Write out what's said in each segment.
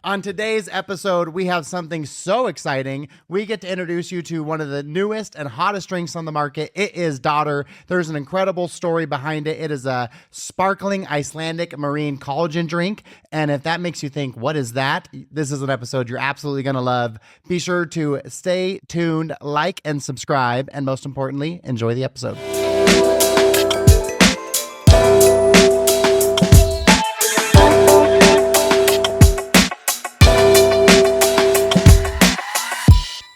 On today's episode, we have something so exciting. We get to introduce you to one of the newest and hottest drinks on the market. It is Dottir. There's an incredible story behind it. It is a sparkling Icelandic marine collagen drink. And if that makes you think, what is that? This is an episode you're absolutely going to love. Be sure to stay tuned, like, and subscribe. And most importantly, enjoy the episode.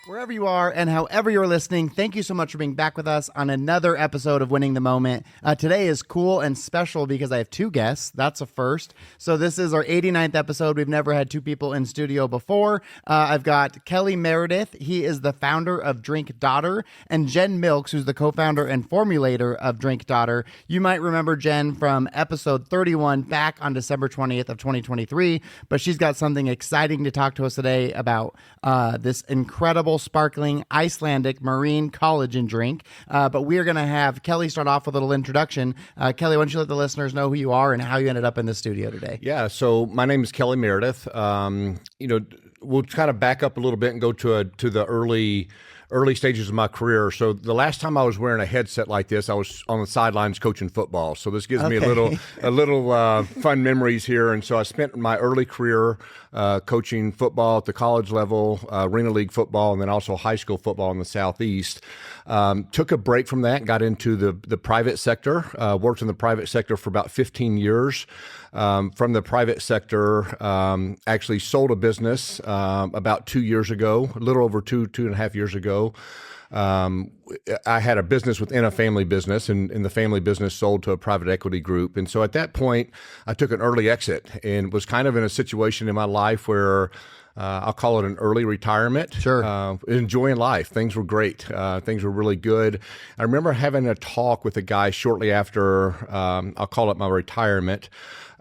Wherever you are and however you're listening, thank you so much for being back with us on another episode of Winning the Moment. Today is cool and special because I have two guests. That's a first. So this is our 89th episode. We've never had two people in studio before. I've got Kelly Meredith. He is the founder of Drink Dottir, and Jen Milks, who's the co-founder and formulator of Drink Dottir. You might remember Jen from episode 31 back on December 20th of 2023, but she's got something exciting to talk to us today about this incredible sparkling Icelandic marine collagen drink. But we're going to have Kelly start off with a little introduction. Kelly, why don't you let the listeners know who you are and how you ended up in the studio today? Yeah, so my name is Kelly Meredith. We'll kind of back up a little bit and go to the early stages of my career. So the last time I was wearing a headset like this, I was on the sidelines coaching football. So this gives me a little fun memories here. And so I spent my early career coaching football at the college level, Arena League football, and then also high school football in the Southeast. Took a break from that and got into the private sector. Worked in the private sector for about 15 years. From the private sector, actually sold a business about 2 years ago, a little over two and a half years ago. I had a business within a family business, and the family business sold to a private equity group. And so at that point, I took an early exit and was kind of in a situation in my life where I'll call it an early retirement. Sure. Enjoying life. Things were great. Things were really good. I remember having a talk with a guy shortly after, I'll call it my retirement.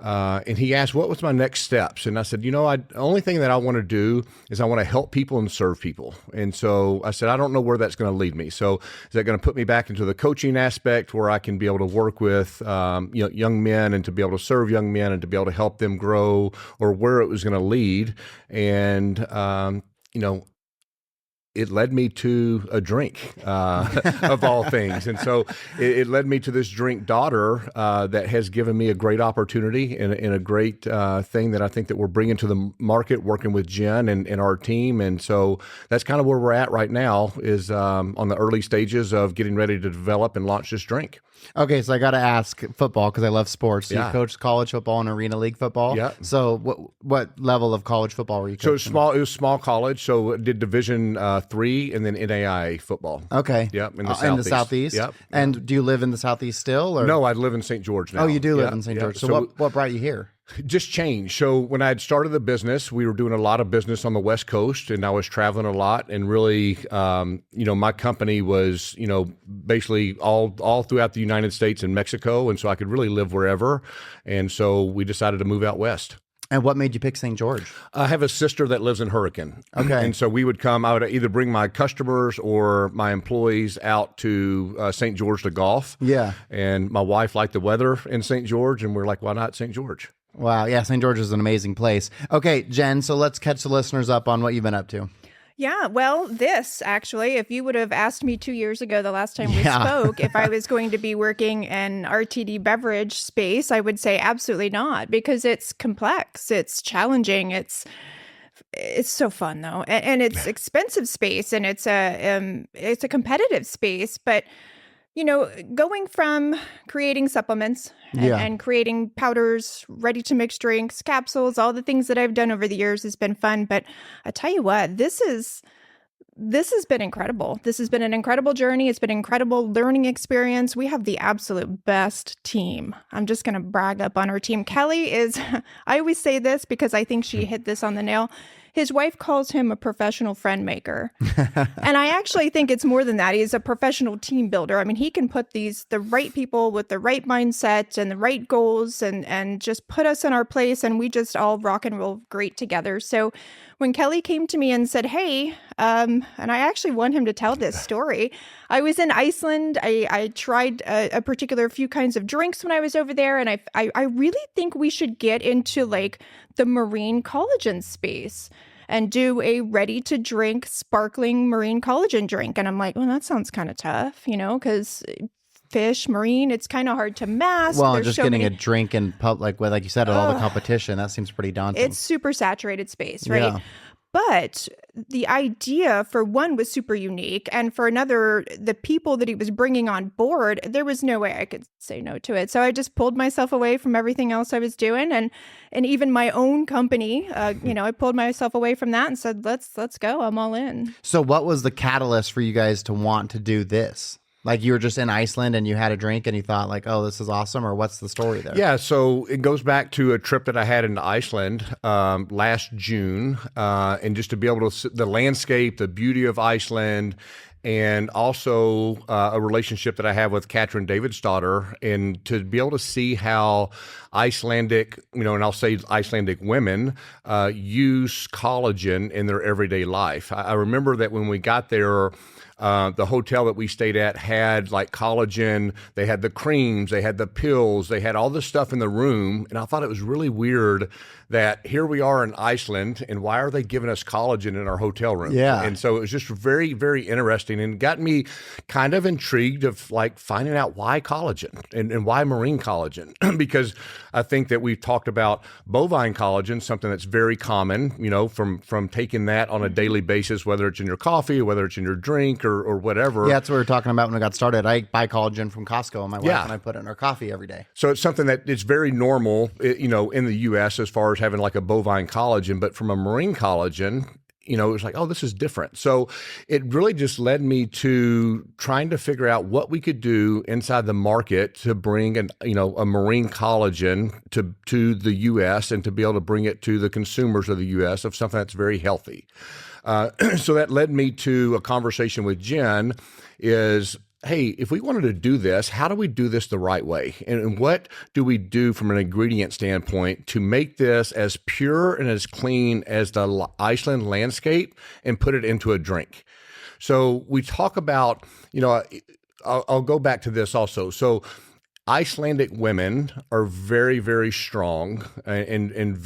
And he asked, what was my next steps? And I said, the only thing that I want to do is I want to help people and serve people. And so I said, I don't know where that's going to lead me. So is that going to put me back into the coaching aspect where I can be able to work with, young men and to be able to serve young men and to be able to help them grow, or where it was going to lead? And, it led me to a drink, of all things. And so it led me to this Drink Dottir that has given me a great opportunity and a great thing that I think that we're bringing to the market, working with Jen and our team. And so that's kind of where we're at right now, is on the early stages of getting ready to develop and launch this drink. Okay, so I got to ask football because I love sports. So Yeah. you coached college football and Arena League football. Yeah. So what level of college football were you coaching? So it was small college. So it did Division III and then NAIA football. Okay. Yep. In the Southeast. Yep. And do you live in the Southeast still? Or? No, I live in St. George now. Oh, you do live Yeah, in St. yeah. George. So what brought you here? Just change. So when I had started the business, we were doing a lot of business on the West Coast, and I was traveling a lot. And really, my company was, basically all throughout the United States and Mexico, and so I could really live wherever. And so we decided to move out west. And what made you pick St. George? I have a sister that lives in Hurricane. Okay. And so we would come, I would either bring my customers or my employees out to St. George to golf. Yeah. And my wife liked the weather in St. George, and we're like, why not St. George? Wow. Yeah, St. George is an amazing place. Okay, Jen, so let's catch the listeners up on what you've been up to. Yeah, well, this actually, if you would have asked me 2 years ago, the last time we spoke, if I was going to be working in RTD beverage space, I would say absolutely not, because it's complex, it's challenging, it's so fun though, and it's expensive space, and it's a competitive space, but going from creating supplements and creating powders, ready to mix drinks, capsules, all the things that I've done over the years has been fun. But I tell you what, this has been incredible. This has been an incredible journey. It's been an incredible learning experience. We have the absolute best team. I'm just going to brag up on our team. Kelly is, I always say this because I think she hit this on the nail. His wife calls him a professional friend maker. And I actually think it's more than that. He's a professional team builder. I mean, he can put the right people with the right mindset and the right goals and just put us in our place. And we just all rock and roll great together. So when Kelly came to me and said, hey, and I actually want him to tell this story. I was in Iceland. I tried a particular few kinds of drinks when I was over there, and I really think we should get into like the marine collagen space and do a ready-to-drink sparkling marine collagen drink. And I'm like, well, that sounds kind of tough, because fish, marine, it's kind of hard to mask. Well, There's just so getting many... a drink in public, like you said, at all the competition, that seems pretty daunting. It's super saturated space, right? Yeah. But the idea, for one, was super unique. And for another, the people that he was bringing on board, there was no way I could say no to it. So I just pulled myself away from everything else I was doing. And even my own company, I pulled myself away from that and said, let's go. I'm all in. So what was the catalyst for you guys to want to do this? Like you were just in Iceland and you had a drink and you thought like, oh, this is awesome, or what's the story there? Yeah, so it goes back to a trip that I had into Iceland last June, and just to be able to see the landscape, the beauty of Iceland, and also a relationship that I have with Katrin Davidsdottir, and to be able to see how Icelandic, and I'll say Icelandic women use collagen in their everyday life. I remember that when we got there, the hotel that we stayed at had like collagen. They had the creams, they had the pills, they had all this stuff in the room. And I thought it was really weird that here we are in Iceland, and why are they giving us collagen in our hotel room? Yeah. And so it was just very, very interesting, and got me kind of intrigued of like finding out why collagen and why marine collagen, because I think that we've talked about bovine collagen, something that's very common, from taking that on a daily basis, whether it's in your coffee, or whether it's in your drink or whatever. Yeah, that's what we were talking about when we got started. I buy collagen from Costco, and my wife and I put it in our coffee every day. So it's something that it's very normal, in the U.S. as far as having like a bovine collagen, but from a marine collagen, it was like, oh, this is different. So it really just led me to trying to figure out what we could do inside the market to bring a marine collagen to the U.S. and to be able to bring it to the consumers of the U.S. of something that's very healthy. So that led me to a conversation with Jen is, hey, if we wanted to do this, how do we do this the right way? And what do we do from an ingredient standpoint to make this as pure and as clean as the Iceland landscape and put it into a drink? So we talk about, I'll go back to this also. So Icelandic women are very, very strong and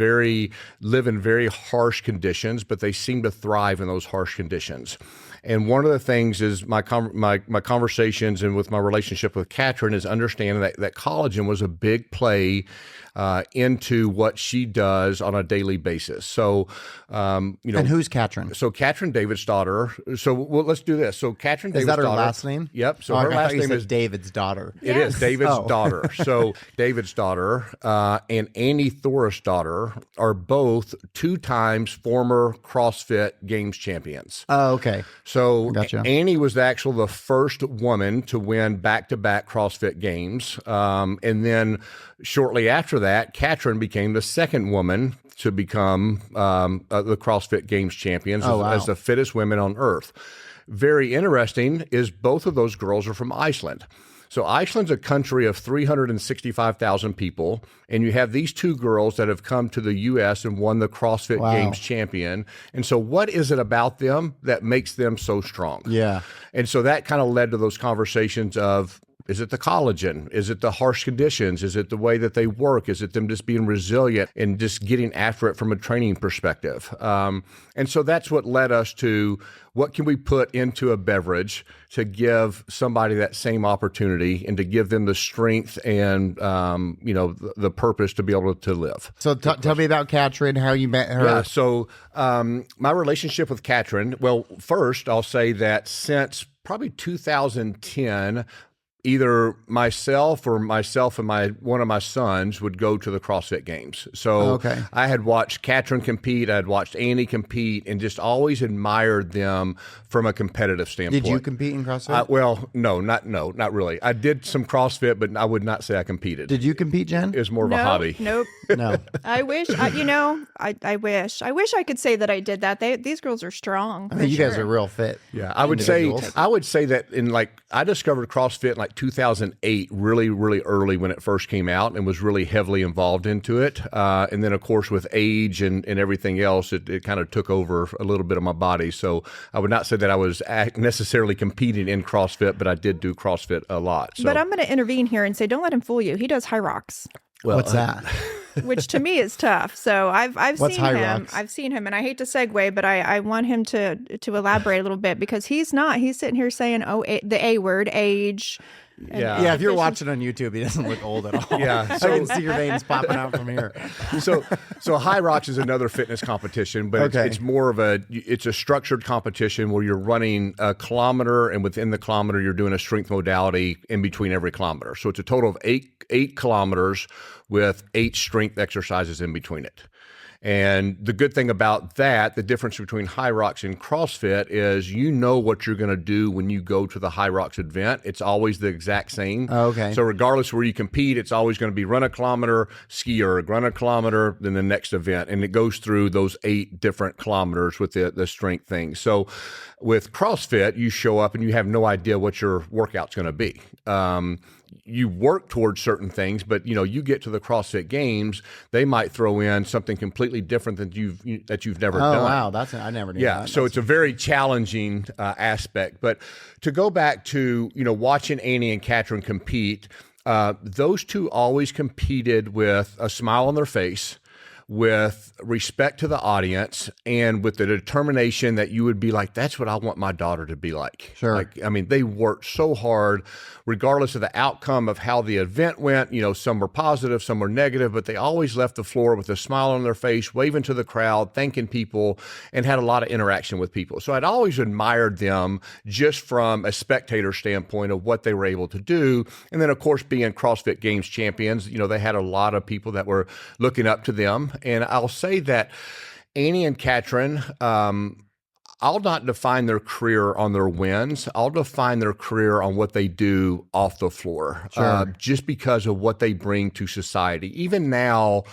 live in very harsh conditions, but they seem to thrive in those harsh conditions. And one of the things is my conversations and with my relationship with Katrin is understanding that collagen was a big play into what she does on a daily basis. So, And who's Katrin? So Katrin Davidsdottir. So let's do this. So Katrin Davidsdottir. Is that her last name? Yep. So her last name is David's daughter. It is David's daughter. So David's daughter and Annie Thorisdottir are both 2 times former CrossFit Games champions. Oh, okay. So Gotcha. Annie was actually the first woman to win back-to-back CrossFit Games. And then shortly after that, Katrin became the second woman to become the CrossFit Games champions as the fittest women on earth. Very interesting is both of those girls are from Iceland. So Iceland's a country of 365,000 people, and you have these 2 girls that have come to the U.S. and won the CrossFit Games champion. And so what is it about them that makes them so strong? Yeah. And so that kind of led to those conversations of, is it the collagen? Is it the harsh conditions? Is it the way that they work? Is it them just being resilient and just getting after it from a training perspective? And so that's what led us to what can we put into a beverage to give somebody that same opportunity and to give them the strength and, the purpose to be able to live. So tell me about Katrin, how you met her. Yeah, so my relationship with Katrin, well, first I'll say that since probably 2010, either myself and one of my sons would go to the CrossFit Games. So I had watched Katrin compete, I had watched Annie compete, and just always admired them from a competitive standpoint. Did you compete in CrossFit? Not really. I did some CrossFit, but I would not say I competed. Did you compete, Jen? It was more of a hobby. Nope. No. I wish, I wish I could say that I did that. These girls are strong. I mean, you guys are real fit. Yeah, I would say that I discovered CrossFit in like like 2008, really, really early when it first came out, and was really heavily involved into it. And then, of course, with age and everything else, it kind of took over a little bit of my body. So I would not say that I was necessarily competing in CrossFit, but I did do CrossFit a lot. So. But I'm going to intervene here and say, don't let him fool you. He does high rocks. Well, what's that? Which to me is tough. So I've What's seen high him. rocks? I've seen him, and I hate to segue, but I want him to elaborate a little bit, because he's sitting here saying, the A word, age. Yeah, if you're watching on YouTube, he doesn't look old at all. Yeah, so I can see your veins popping out from here. So High Rocks is another fitness competition, but it's more of it's a structured competition where you're running a kilometer, and within the kilometer, you're doing a strength modality in between every kilometer. So it's a total of eight kilometers with 8 strength exercises in between it. And the good thing about that, the difference between High Rocks and CrossFit, is you know what you're going to do when you go to the High Rocks event. It's always the exact same. Okay. So regardless where you compete, it's always going to be run a kilometer, ski erg, run a kilometer, then the next event. And it goes through those 8 different kilometers with the strength thing. So with CrossFit, you show up and you have no idea what your workout's going to be. You work towards certain things, but you get to the CrossFit Games, they might throw in something completely different than you've never done. Oh wow, I never knew that. Yeah, so it's a very challenging aspect. But to go back to watching Annie and Katrin compete, those two always competed with a smile on their face, with respect to the audience, and with the determination that you would be like, that's what I want my daughter to be like. Sure. They worked so hard, regardless of the outcome of how the event went. Some were positive, some were negative, but they always left the floor with a smile on their face, waving to the crowd, thanking people, and had a lot of interaction with people. So I'd always admired them just from a spectator standpoint of what they were able to do. And then, of course, being CrossFit Games champions, they had a lot of people that were looking up to them. And I'll say that Annie and Katrin, I'll not define their career on their wins. I'll define their career on what they do off the floor, just because of what they bring to society. Even now,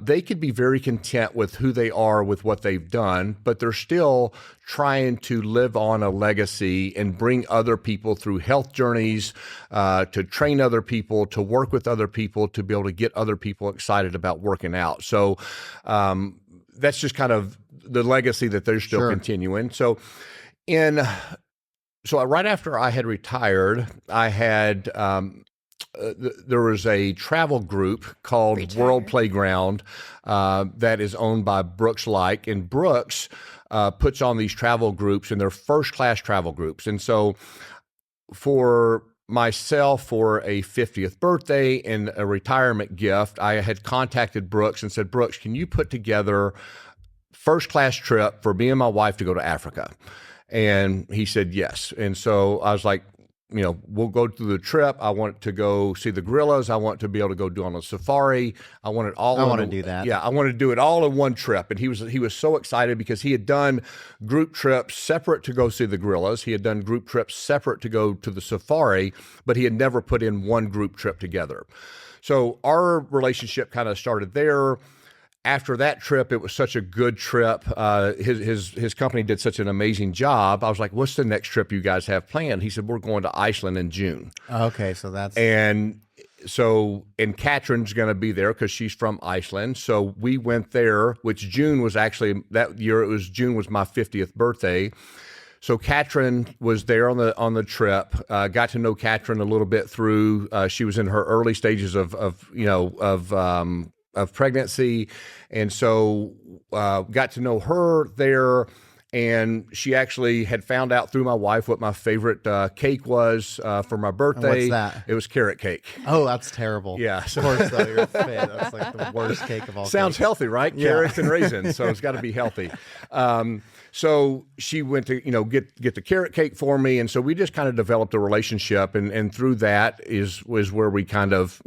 they could be very content with who they are, with what they've done, but they're still trying to live on a legacy and bring other people through health journeys, to train other people, to work with other people, to be able to get other people excited about working out. So that's just kind of the legacy that they're still continuing. So right after I had retired, I had there was a travel group called World Playground that is owned by Brooks Like, and Brooks puts on these travel groups, and they're first-class travel groups. And so for myself, for a 50th birthday and a retirement gift, I had contacted Brooks and said, Brooks, can you put together first-class trip for me and my wife to go to Africa? And he said yes. And so I was like, we'll go to the trip. I want to go see the gorillas. I want to be able to go do on a safari. I want it all. I want to do that. Yeah, I want to do it all in one trip. And he was so excited because he had done group trips separate to go see the gorillas. He had done group trips separate to go to the safari, but he had never put in one group trip together. So our relationship kind of started there. After that trip, it was such a good trip. His company did such an amazing job. I was like, what's the next trip you guys have planned? He said, we're going to Iceland in June. Okay, so that's... And Katrin's going to be there because she's from Iceland. So we went there, which June was actually, that year, June was my 50th birthday. So Katrin was there on the trip. Got to know Katrin a little bit through, she was in her early stages of pregnancy. And so got to know her there. And she actually had found out through my wife what my favorite cake was for my birthday. What's that? It was carrot cake. Oh, that's terrible. Yeah. Of course, though, you're fit. That's like the worst cake of all. Sounds cakes. healthy, right? Yeah. Carrots and raisins. So it's got to be healthy. So she went to, get the carrot cake for me. And so we just kind of developed a relationship. And through that was where we kind of,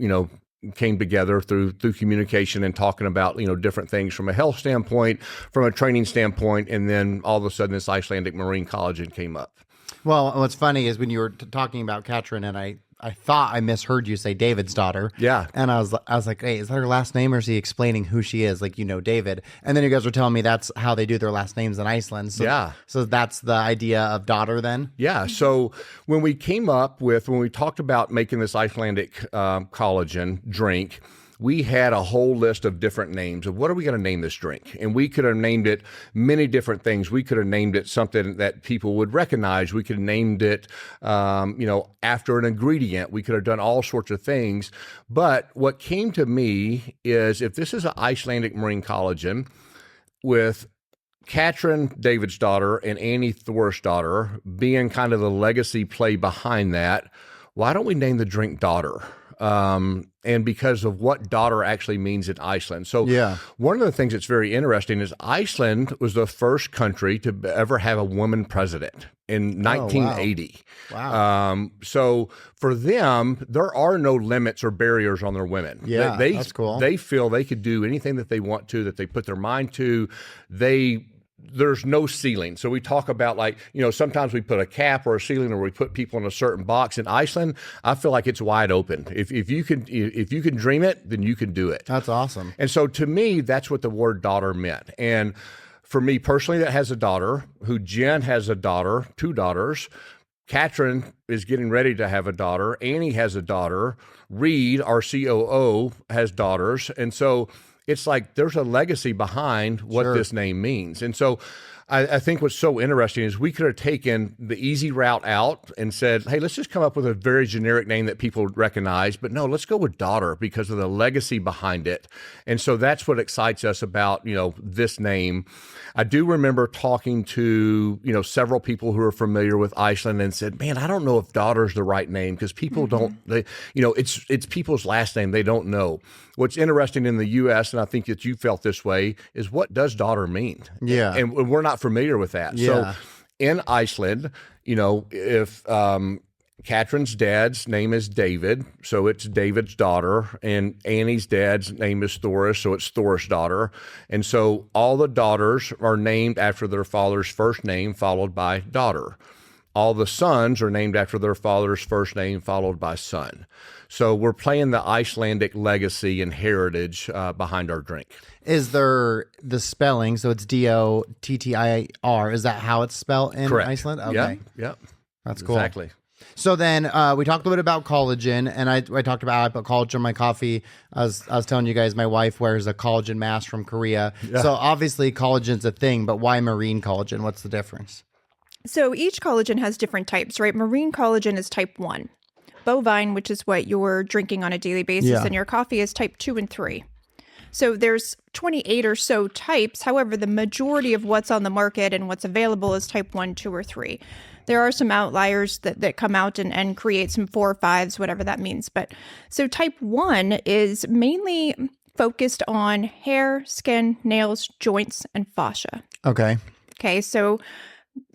came together through communication and talking about, different things from a health standpoint, from a training standpoint. And then all of a sudden this Icelandic marine collagen came up. Well, what's funny is when you were talking about Katrin, and I thought I misheard you say David's daughter. Yeah. And I was like, hey, is that her last name, or is he explaining who she is? Like, David. And then you guys were telling me that's how they do their last names in Iceland. So, Yeah. So that's the idea of daughter then? Yeah. So when we talked about making this Icelandic collagen drink, we had a whole list of different names of what are we going to name this drink? And we could have named it many different things. We could have named it something that people would recognize. We could have named it, after an ingredient. We could have done all sorts of things. But what came to me is if this is an Icelandic marine collagen with Katrin, David's daughter, and Annie, Thor's daughter, being kind of the legacy play behind that, why don't we name the drink Dottir? And because of what daughter actually means in Iceland. So one of the things that's very interesting is Iceland was the first country to ever have a woman president in 1980. Wow. So for them, there are no limits or barriers on their women. Yeah, that's cool. They feel they could do anything that they want to, that they put their mind to. There's no ceiling. So we talk about sometimes we put a cap or a ceiling, or we put people in a certain box. In Iceland, I feel like it's wide open. If you can dream it, then you can do it. That's awesome. And so to me, that's what the word daughter meant. And for me personally, that has a daughter, who Jen has a daughter, 2 daughters. Katrin is getting ready to have a daughter. Annie has a daughter. Reed, our COO, has daughters. And so it's like there's a legacy behind what this name means. And so I think what's so interesting is we could have taken the easy route out and said, hey, let's just come up with a very generic name that people recognize. But no, let's go with Dottir because of the legacy behind it. And so that's what excites us about, this name. I do remember talking to, several people who are familiar with Iceland and said, man, I don't know if Dottir's the right name because people it's people's last name. They don't know. What's interesting in the U.S., and I think that you felt this way, is what does Dottir mean? Yeah. And we're not familiar with that. Yeah. So in Iceland, if Katrin's dad's name is David, so it's David's daughter, and Annie's dad's name is Thor's, so it's Thor's daughter. And so all the daughters are named after their father's first name, followed by daughter. All the sons are named after their father's first name, followed by son. So we're playing the Icelandic legacy and heritage behind our drink. Is there the spelling? So it's Dottir. Is that how it's spelled in Correct. Iceland? Okay. Yep. That's cool. Exactly. So then we talked a little bit about collagen, and I talked about I put collagen in my coffee. I was telling you guys my wife wears a collagen mask from Korea. Yeah. So obviously collagen's a thing, but why marine collagen? What's the difference? So each collagen has different types, right? Marine collagen is type 1. Bovine, which is what you're drinking on a daily basis, and your coffee is type 2 and 3. So there's 28 or so types. However, the majority of what's on the market and what's available is type 1, 2, or 3. There are some outliers that come out and create some 4 or 5s, whatever that means. But so type 1 is mainly focused on hair, skin, nails, joints, and fascia. Okay. Okay, so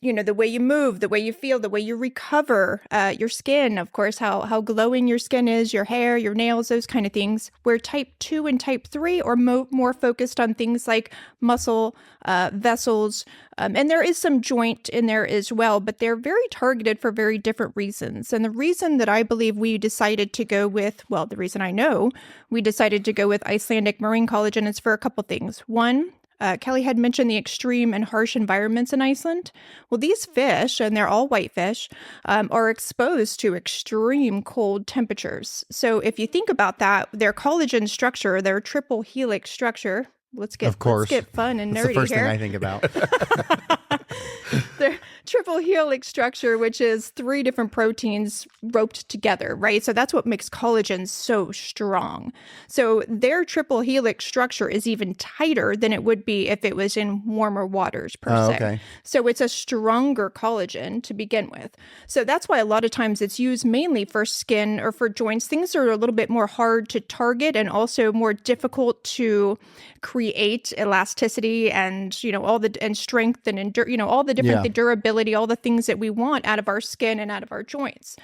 the way you move, the way you feel, the way you recover your skin, of course, how glowing your skin is, your hair, your nails, those kind of things. Where type 2 and type 3 are more focused on things like muscle, vessels, and there is some joint in there as well, but they're very targeted for very different reasons. And the reason that I believe we decided to go with, the reason I know we decided to go with Icelandic marine collagen is for a couple things. One, Kelly had mentioned the extreme and harsh environments in Iceland. Well, these fish, and they're all white fish, are exposed to extreme cold temperatures. So if you think about that, their collagen structure, their triple helix structure, let's get fun and nerdy here. That's the first thing I think about. Their triple helix structure, which is 3 different proteins roped together, right? So that's what makes collagen so strong. So their triple helix structure is even tighter than it would be if it was in warmer waters per se. Okay. So it's a stronger collagen to begin with. So that's why a lot of times it's used mainly for skin or for joints. Things are a little bit more hard to target and also more difficult to create elasticity and strength and all the different the durability, all the things that we want out of our skin and out of our joints.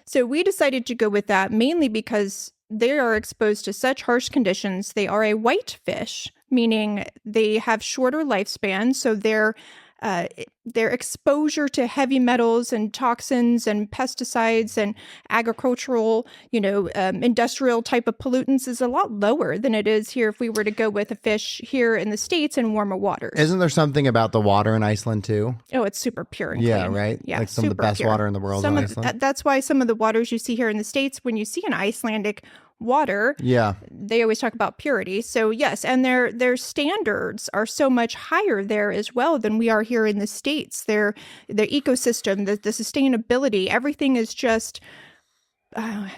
So we decided to go with that mainly because they are exposed to such harsh conditions. They are a white fish, meaning they have shorter lifespans, so their their exposure to heavy metals and toxins and pesticides and agricultural, industrial type of pollutants is a lot lower than it is here if we were to go with a fish here in the States in warmer waters. Isn't there something about the water in Iceland too? Oh, it's super pure and Yeah, clean. right? Yeah, Like some of the super best pure. water in the world in Iceland. That's why some of the waters you see here in the States, when you see an Icelandic water, Yeah. they always talk about purity. So yes, and their standards are so much higher there as well than we are here in the States. The ecosystem, the sustainability, everything is just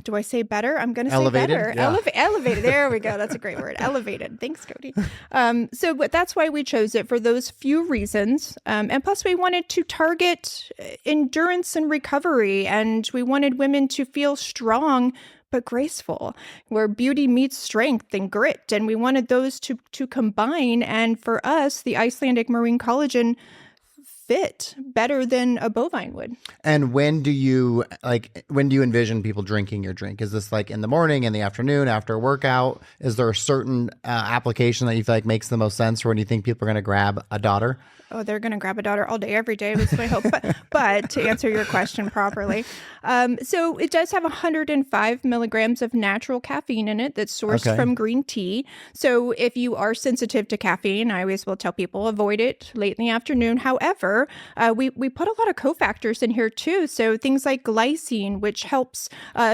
do I say better? I'm going to say Elevated? better. Yeah. Elevated. There we go. That's a great word. Elevated. Thanks, Cody. But that's why we chose it, for those few reasons. And plus, we wanted to target endurance and recovery, and we wanted women to feel strong but graceful, where beauty meets strength and grit. And we wanted those to combine. And for us, the Icelandic marine collagen fit better than a bovine would. And when do you envision people drinking your drink? Is this like in the morning, in the afternoon, after a workout? Is there a certain application that you feel like makes the most sense, or when you think people are going to grab a Dottir? Oh, they're going to grab a Dottir all day, every day, was my hope. But to answer your question properly, so it does have 105 milligrams of natural caffeine in it that's sourced from green tea. So if you are sensitive to caffeine, I always will tell people avoid it late in the afternoon. However, we put a lot of cofactors in here too. So things like glycine, which helps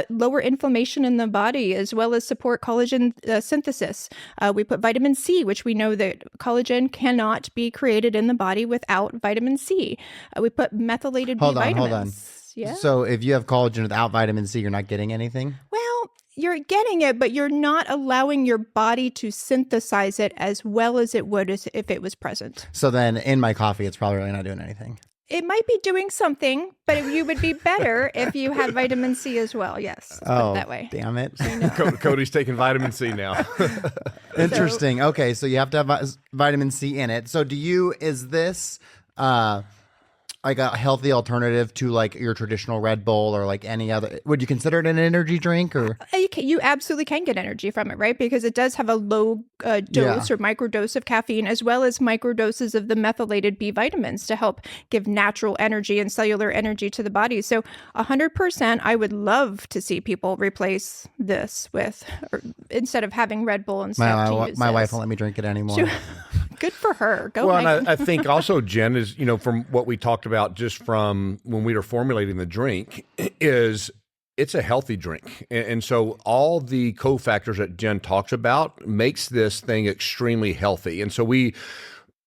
lower inflammation in the body, as well as support collagen synthesis. We put vitamin C, which we know that collagen cannot be created in the body without vitamin C. We put methylated B vitamins. Hold on. Yeah. So if you have collagen without vitamin C, you're not getting anything? Well, you're getting it, but you're not allowing your body to synthesize it as well as it would if it was present. So then in my coffee, it's probably really not doing anything. It might be doing something, but you would be better if you had vitamin C as well. Yes, let's put it that way. Damn it. Cody's taking vitamin C now. Interesting. Okay, so you have to have vitamin C in it. So is this like a healthy alternative to like your traditional Red Bull or like any other? Would you consider it an energy drink or? You absolutely can get energy from it, right? Because it does have a low dose or microdose of caffeine, as well as microdoses of the methylated B vitamins to help give natural energy and cellular energy to the body. So 100%, I would love to see people replace this instead of having Red Bull and stuff. My wife won't let me drink it anymore. Good for her. Go. Well, and I think also, Jen, is, from what we talked about just from when we were formulating the drink, is it's a healthy drink. And so all the cofactors that Jen talks about makes this thing extremely healthy. And so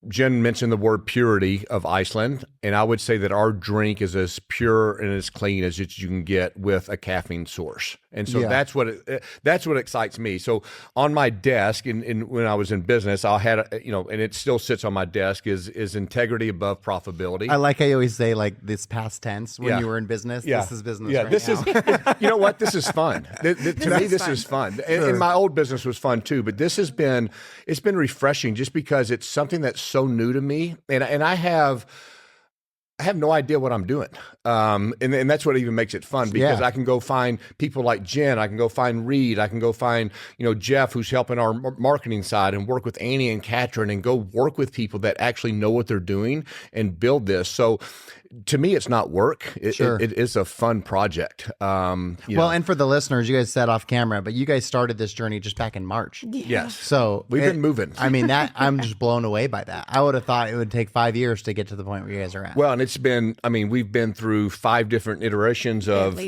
Jen mentioned the word purity of Iceland, and I would say that our drink is as pure and as clean as you can get with a caffeine source. And so that's what excites me. So on my desk, and when I was in business, I had, and it still sits on my desk, is integrity above profitability. I like how you always say like this past tense when you were in business. Yeah. This is business. Yeah, right this now. is. You know what? This is fun. To me, this is fun. And my old business was fun too. But it's been refreshing just because it's something that's so new to me, and I have no idea what I'm doing. And that's what even makes it fun, because I can go find people like Jen. I can go find Reed. I can go find, Jeff, who's helping our marketing side, and work with Annie and Katrin, and go work with people that actually know what they're doing and build this. So to me, it's not work. It is a fun project. And for the listeners, you guys said off camera, but you guys started this journey just back in March. Yes. So we've been moving. I mean, I'm just blown away by that. I would have thought it would take 5 years to get to the point where you guys are at. Well, and we've been through 5 different iterations of,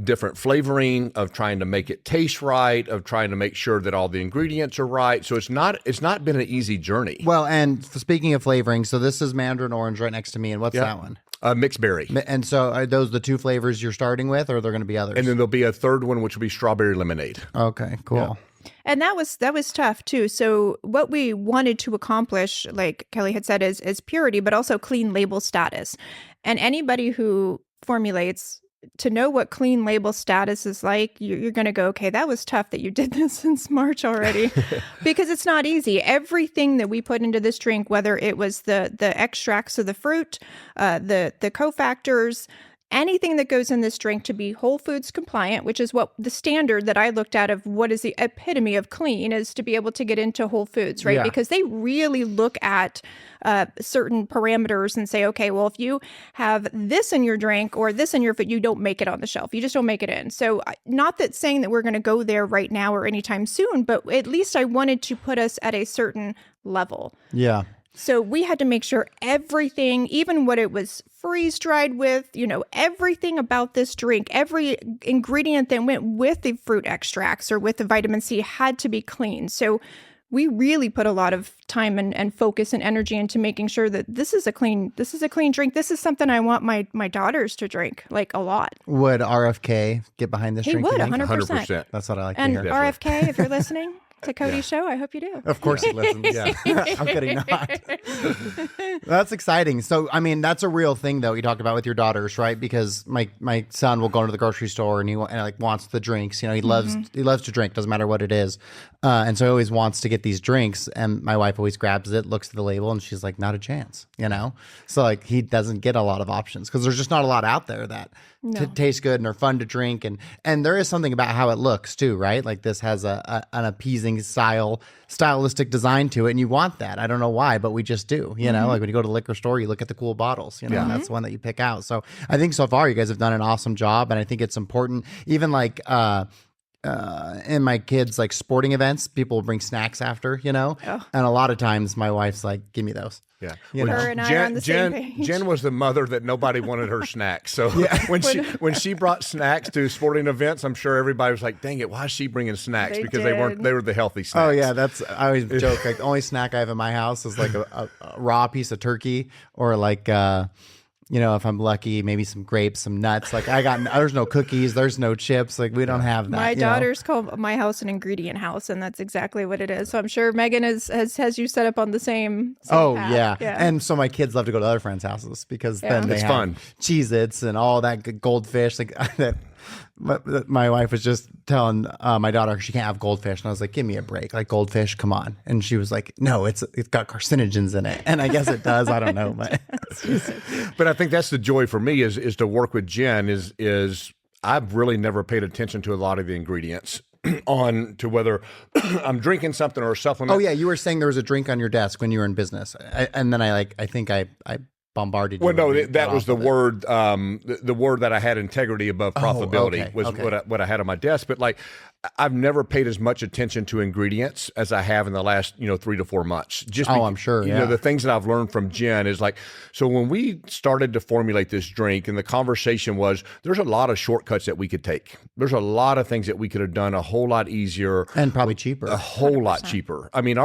different flavoring, of trying to make it taste right, of trying to make sure that all the ingredients are right. So it's not been an easy journey. Well, and speaking of flavoring, so this is mandarin orange right next to me. And what's that one? Mixed berry. And so are those the 2 flavors you're starting with, or are there going to be others? And then there'll be a third one, which will be strawberry lemonade. Okay, cool. Yeah. And that was tough too. So what we wanted to accomplish, like Kelly had said, is purity, but also clean label status. And anybody who formulates, to know what clean label status is like, you're going to go, okay, that was tough that you did this since March already, because it's not easy. Everything that we put into this drink, whether it was the extracts of the fruit, the cofactors, anything that goes in this drink to be Whole Foods compliant, which is what the standard that I looked at of what is the epitome of clean is to be able to get into Whole Foods, right? Yeah. Because they really look at certain parameters and say, okay, well, if you have this in your drink or this in your food, you don't make it on the shelf. You just don't make it in. So not that saying that we're going to go there right now or anytime soon, but at least I wanted to put us at a certain level. Yeah. So we had to make sure everything, even what it was freeze dried with, everything about this drink, every ingredient that went with the fruit extracts or with the vitamin C had to be clean. So we really put a lot of time and focus and energy into making sure that this is a clean drink. This is something I want my daughters to drink, like, a lot. Would RFK get behind this He drink? would, you think? 100%. That's what I like And to hear. RFK, if you're listening to Cody's show, I hope you do. Of course he listens. Yeah. How could he not? That's exciting. So, I mean, that's a real thing, though, you talked about with your daughters, right? Because my son will go into the grocery store and he wants the drinks. He loves to drink, doesn't matter what it is. And so he always wants to get these drinks. And my wife always grabs it, looks at the label, and she's like, not a chance, So, like, he doesn't get a lot of options because there's just not a lot out there that taste good and are fun to drink. And there is something about how it looks, too, right? Like, this has an appeasing stylistic design to it, and you want that. I don't know why, but we just do. Like when you go to the liquor store, you look at the cool bottles. And that's the one that you pick out. So I think so far you guys have done an awesome job, and I think it's important. Even like in my kids' like sporting events, people will bring snacks after, and a lot of times my wife's like, "Give me those." Yeah, Her and I are on the same page. Jen was the mother that nobody wanted her snacks. So when she brought snacks to sporting events, I'm sure everybody was like, "Dang it, why is she bringing snacks?" Because they were the healthy snacks. Oh yeah, I always joke like the only snack I have in my house is like a raw piece of turkey or like if I'm lucky, maybe some grapes, some nuts. Like there's no cookies, there's no chips. Like we don't have that. My daughters call my house an ingredient house, and that's exactly what it is. So I'm sure Megan has you set up on the same path. Yeah. And so my kids love to go to other friends' houses because then they It's have fun. Cheez-Its and all that good goldfish. Like that. My wife was just telling my daughter she can't have goldfish, and I was like, "Give me a break! Like goldfish, come on!" And she was like, "No, it's got carcinogens in it," and I guess it does. I don't know, but I think that's the joy for me is to work with Jen. Is I've really never paid attention to a lot of the ingredients on to whether I'm drinking something or a supplement. Oh yeah, you were saying there was a drink on your desk when you were in business, and then I think I bombarded you. Well, no, that was the word. The word that I had, integrity above profitability, was what I had on my desk. But like, I've never paid as much attention to ingredients as I have in the last 3 to 4 months. I'm sure. The things that I've learned from Jen is like, so when we started to formulate this drink, and the conversation was, there's a lot of shortcuts that we could take. There's a lot of things that we could have done a whole lot easier and probably cheaper. A whole 100%. Lot cheaper. I mean,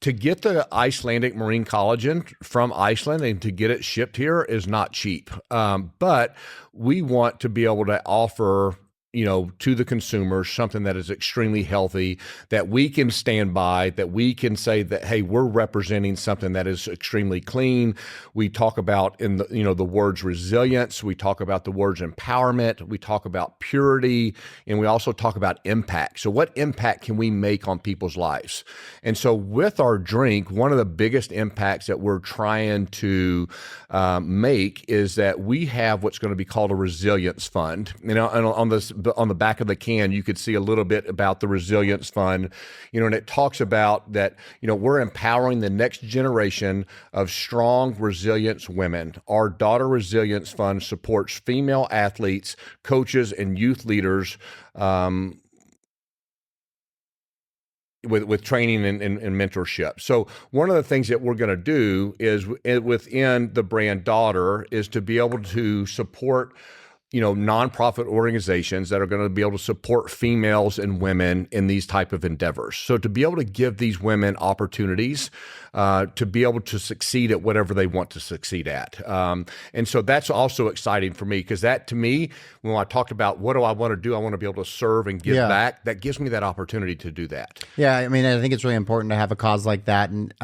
to get the Icelandic marine collagen from Iceland and to get it shipped here is not cheap. But we want to be able to offer to the consumers something that is extremely healthy, that we can stand by, that we can say that, hey, we're representing something that is extremely clean. We talk about in the words resilience, we talk about the words empowerment, we talk about purity, and we also talk about impact. So what impact can we make on people's lives? And so with our drink, one of the biggest impacts that we're trying to make is that we have what's going to be called a resilience fund. And on the back of the can, you could see a little bit about the Resilience Fund, and it talks about that, we're empowering the next generation of strong resilience women. Our Daughter Resilience Fund supports female athletes, coaches, and youth leaders with training and mentorship. So one of the things that we're going to do is within the brand Dottir is to be able to support nonprofit organizations that are going to be able to support females and women in these type of endeavors. So to be able to give these women opportunities to be able to succeed at whatever they want to succeed at. And so that's also exciting for me because that, to me, when I talked about what do I want to do, I want to be able to serve and give back. That gives me that opportunity to do that. Yeah, I mean, I think it's really important to have a cause like that. And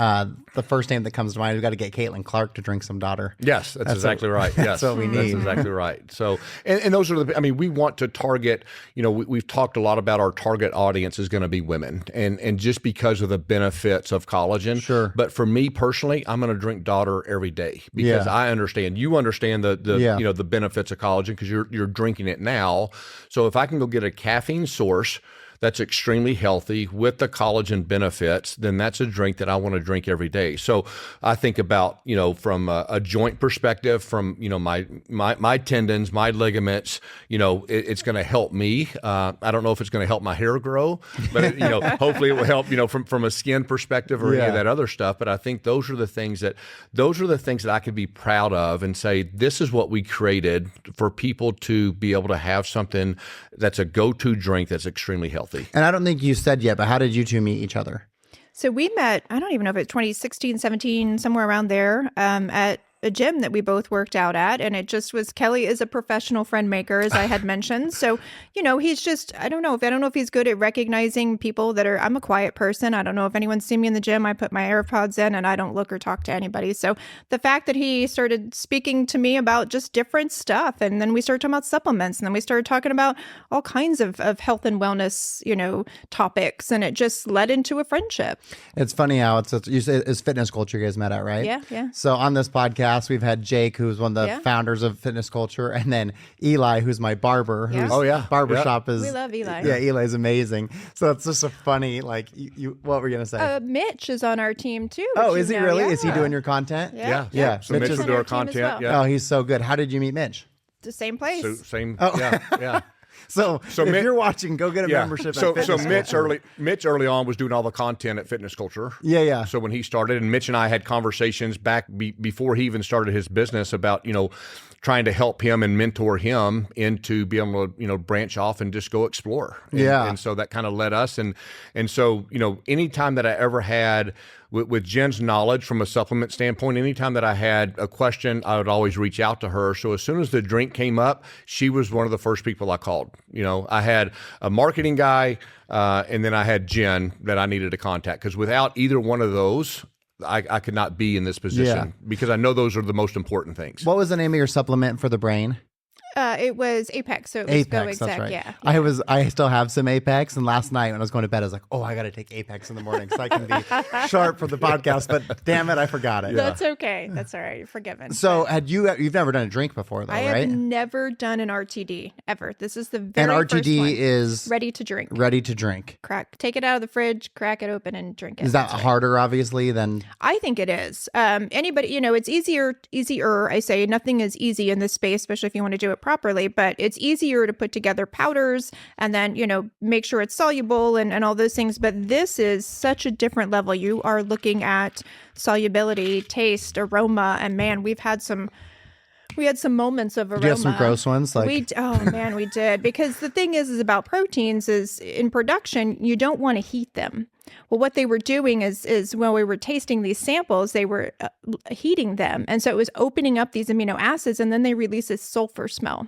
the first name that comes to mind, we've got to get Caitlin Clark to drink some Dottir. Yes, that's exactly right. Yes, that's what we need. That's exactly right. So, And those are we want to target, we've talked a lot about our target audience is going to be women, and just because of the benefits of collagen. Sure. But for me personally, I'm going to drink Dottir every day because I understand, you understand the the benefits of collagen because you're drinking it now. So if I can go get a caffeine source that's extremely healthy with the collagen benefits, then that's a drink that I want to drink every day. So I think about, from a joint perspective, from, my tendons, my ligaments, it's going to help me. I don't know if it's going to help my hair grow, but hopefully it will help, from a skin perspective or any of that other stuff. But I think those are the things that I could be proud of and say, this is what we created for people to be able to have something that's a go-to drink that's extremely healthy. And I don't think you said yet, but how did you two meet each other? So we met, I don't even know if it's 2016, 17, somewhere around there, at a gym that we both worked out at. And it just was, Kelly is a professional friend maker, as I had mentioned. So, he's just, I don't know if he's good at recognizing people that are, I'm a quiet person. I don't know if anyone's seen me in the gym. I put my AirPods in and I don't look or talk to anybody. So the fact that he started speaking to me about just different stuff, and then we started talking about supplements, and then we started talking about all kinds of health and wellness, topics, and it just led into a friendship. It's funny how it's fitness culture you guys met at, right? Yeah. So on this podcast, we've had Jake, who's one of the founders of fitness culture, and then Eli, who's my barber. Whose barbershop is. We love Eli. Yeah, Eli's amazing. So it's just a funny, you what were you gonna say? Mitch is on our team too. Oh, is he really? Is he doing your content? Yeah. So Mitch will do our content. Well. Yeah. Oh, he's so good. How did you meet Mitch? The same place. So same. Oh. Yeah. So if you're watching, go get a membership. So at Fitness Mitch early on was doing all the content at Fitness Culture. Yeah. So when he started, and Mitch and I had conversations back before he even started his business about trying to help him and mentor him into being able to branch off and just go explore. And so that kind of led us, and so anytime that I ever had with Jen's knowledge from a supplement standpoint, anytime that I had a question, I would always reach out to her. So as soon as the drink came up, she was one of the first people I called. I had a marketing guy, and then I had Jen that I needed to contact, because without either one of those, I could not be in this position, because I know those are the most important things. What was the name of your supplement for the brain? It was Apex, so it was Go Apex, Exec. that's right. Yeah. I still have some Apex, and last night when I was going to bed, I was like, oh, I got to take Apex in the morning so I can be sharp for the podcast. But damn it, I forgot it. That's okay. That's all right. You're forgiven. So you've never done a drink before, though, I right? have never done an RTD ever. This is the very and first RTD one. is ready to drink. Ready to drink. Take it out of the fridge, crack it open, and drink it. Is that harder, obviously, than? I think it is. Anybody, it's easier. I say nothing is easy in this space, especially if you want to do it properly. But it's easier to put together powders and then, make sure it's soluble and all those things. But this is such a different level. You are looking at solubility, taste, aroma, and man, we had some moments of aroma. Did you have some gross ones? We did. Because the thing is about proteins is in production, you don't want to heat them. Well, what they were doing is when we were tasting these samples, they were heating them. And so it was opening up these amino acids, and then they release this sulfur smell.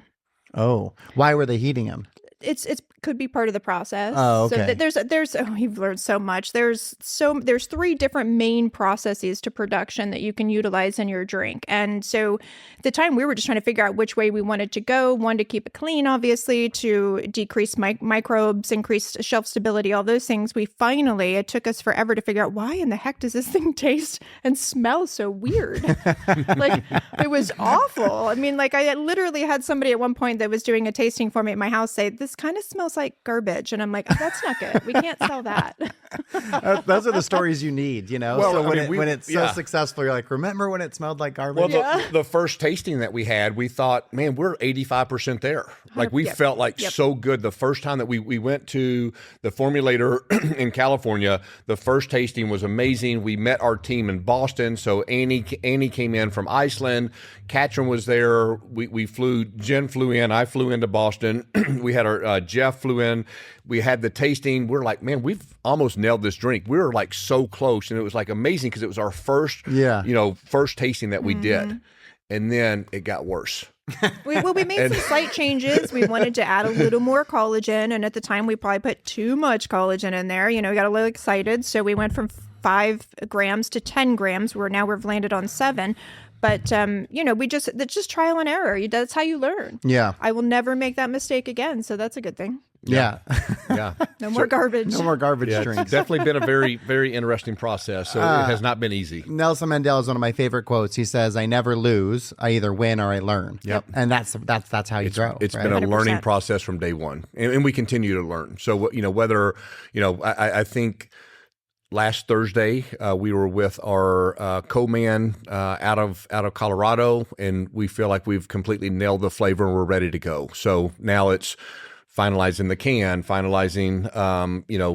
Oh, why were they heating them? It's could be part of the process. Oh, okay. So there's you've learned so much. There's 3 different main processes to production that you can utilize in your drink. And so at the time we were just trying to figure out which way we wanted to go. One, to keep it clean, obviously, to decrease microbes, increase shelf stability, all those things. It took us forever to figure out why in the heck does this thing taste and smell so weird? It was awful. I mean, I literally had somebody at one point that was doing a tasting for me at my house say, this kind of smells like garbage. And I'm like, oh, that's not good. We can't sell that. Those are the stories you need, Well, so when it's so successful, you're like, remember when it smelled like garbage? Well, the first tasting that we had, we thought, man, we're 85% there. We felt so good. The first time that we went to the formulator in California, the first tasting was amazing. We met our team in Boston. So Annie came in from Iceland. Katrin was there. Jen flew in. I flew into Boston. We had our Jeff flew in. We had the tasting. We're like, man, we've almost nailed this drink. We were so close, and it was amazing because it was our first, first tasting that we did, and then it got worse. We made some slight changes. We wanted to add a little more collagen, and at the time we probably put too much collagen in there. We got a little excited, so we went from 5 grams to 10 grams. We've landed on 7. But that's just trial and error. That's how you learn. Yeah. I will never make that mistake again, so that's a good thing. Yeah. Yeah. No more garbage. No more garbage It's drinks. definitely been a very, very interesting process. So it has not been easy. Nelson Mandela is one of my favorite quotes. He says, "I never lose. I either win or I learn." Yep. And that's how you grow. It's right? been a 100%. learning process from day one, and we continue to learn. So whether I think last Thursday we were with our co-man out of Colorado, and we feel like we've completely nailed the flavor and we're ready to go. So now it's finalizing the can, finalizing,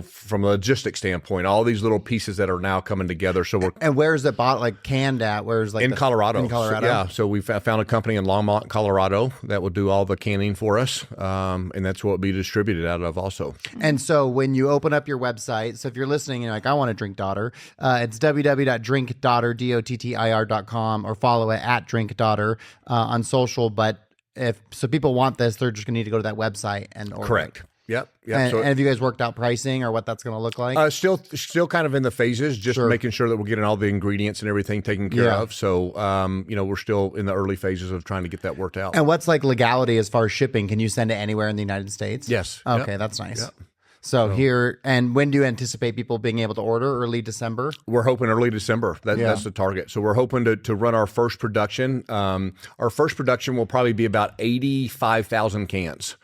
from a logistics standpoint, all these little pieces that are now coming together. So we're And where is it bought? Like canned at? Where's like in Colorado. In Colorado. So, yeah. So we found a company in Longmont, Colorado that will do all the canning for us. And that's what will be distributed out of also. And so when you open up your website, so if you're listening and you're like, I want to drink Dottir, it's www.drinkdottir.com or follow it at drinkdottir on social. But if people want this, they're just going to need to go to that website and order. Correct. It. Yep. And have you guys worked out pricing or what that's going to look like? Still kind of in the phases, just making sure that we're getting all the ingredients and everything taken care of. So, we're still in the early phases of trying to get that worked out. And what's like legality as far as shipping? Can you send it anywhere in the United States? Yes. Okay, Yep. that's nice. Yep. So here, and when do you anticipate people being able to order? Early December? We're hoping early December. That's the target. So we're hoping to run our first production. Our first production will probably be about 85,000 cans.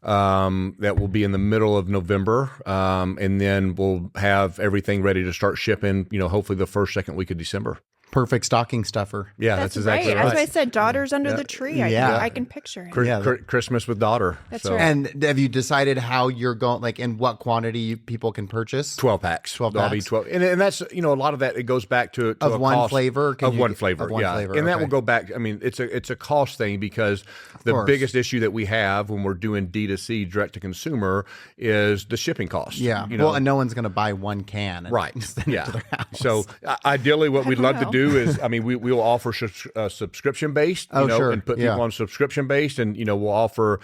That will be in the middle of November. And then we'll have everything ready to start shipping, hopefully the second week of December. Perfect stocking stuffer. Yeah, that's exactly right. As I said, Dottir's under the tree. I can picture it. Christmas with Dottir. That's right. And have you decided how you're going, like in what quantity people can purchase? 12 packs. 12 There'll be packs. 12. And that's, a lot of that, it goes back to Of a one cost flavor? Of one flavor, yeah. And that okay. will go back. I mean, it's a cost thing because the course. biggest issue that we have when we're doing D2C, direct to consumer, is the shipping cost. Yeah. Well, and no one's going to buy one can. And Right. send it Yeah. to their house. So ideally, what we'd love to know. do is, we'll offer subscription based, sure. and put people on subscription based, and we'll offer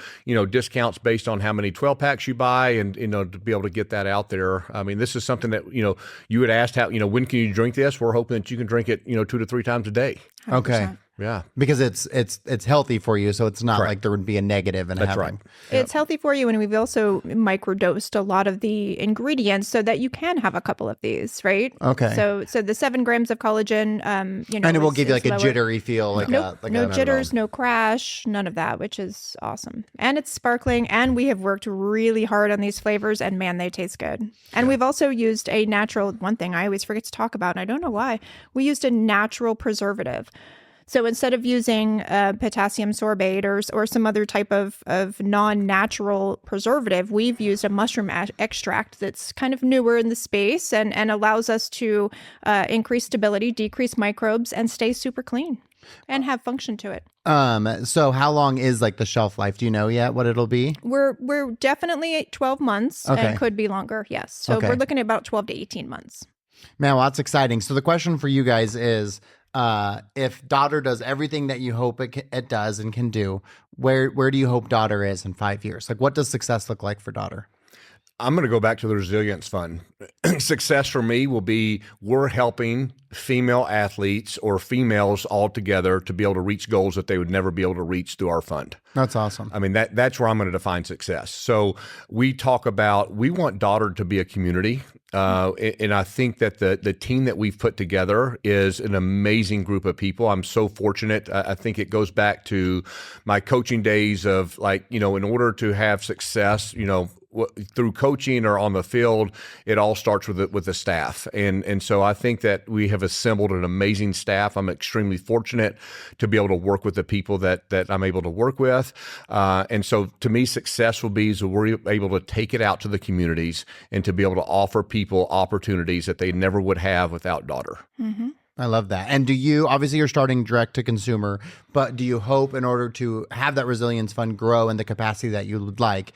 discounts based on how many 12 packs you buy, and to be able to get that out there. I mean, this is something that you had asked how when can you drink this? We're hoping that you can drink it 2 to 3 times a day. Okay. Yeah. Because it's healthy for you, so it's not Correct. like there would be a negative in That's having. right. It's healthy for you, and we've also microdosed a lot of the ingredients so that you can have a couple of these, right? Okay. So the 7 grams of collagen, And it will give you like a jittery feel, like Nope, like no a, jitters, no crash, none of that, which is awesome. And it's sparkling, and we have worked really hard on these flavors, and man, they taste good. And we've also used a natural, one thing I always forget to talk about, and I don't know why, we used a natural preservative. So instead of using potassium sorbate or some other type of non-natural preservative, we've used a mushroom extract that's kind of newer in the space and allows us to increase stability, decrease microbes, and stay super clean and have function to it. So how long is like the shelf life? Do you know yet what it'll be? We're definitely at 12 months and could be longer, yes. So we're looking at about 12 to 18 months. Man, well, that's exciting. So the question for you guys is, if Dottir does everything that you hope it does and can do, where do you hope Dottir is in 5 years? Like, what does success look like for Dottir? I'm going to go back to the resilience fund. Success for me will be we're helping female athletes or females altogether to be able to reach goals that they would never be able to reach through our fund. That's awesome. I mean, that's where I'm going to define success. So we talk about, we want Dottir to be a community. And I think that the team that we've put together is an amazing group of people. I'm so fortunate. I think it goes back to my coaching days of in order to have success, through coaching or on the field, it all starts with the staff. And so I think that we have assembled an amazing staff. I'm extremely fortunate to be able to work with the people that I'm able to work with. And so to me, success will be so we're able to take it out to the communities and to be able to offer people opportunities that they never would have without Dottir. Mm-hmm. I love that. And obviously you're starting direct to consumer, but do you hope in order to have that resilience fund grow in the capacity that you would like,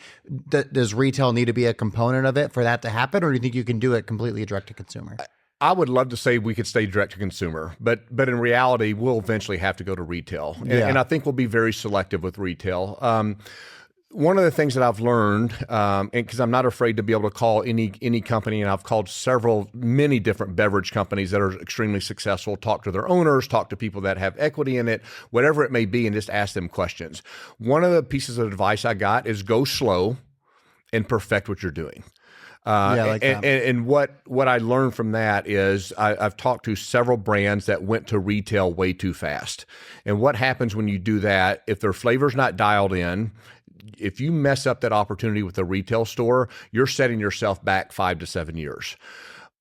does retail need to be a component of it for that to happen? Or do you think you can do it completely direct to consumer? I would love to say we could stay direct to consumer, but in reality, we'll eventually have to go to retail. And I think we'll be very selective with retail. one of the things that I've learned, and because I'm not afraid to be able to call any company, and I've called many different beverage companies that are extremely successful, talk to their owners, talk to people that have equity in it, whatever it may be, and just ask them questions. One of the pieces of advice I got is go slow and perfect what you're doing. I like that. And what I learned from that is I've talked to several brands that went to retail way too fast. And what happens when you do that, if their flavor's not dialed in, if you mess up that opportunity with a retail store, you're setting yourself back 5 to 7 years.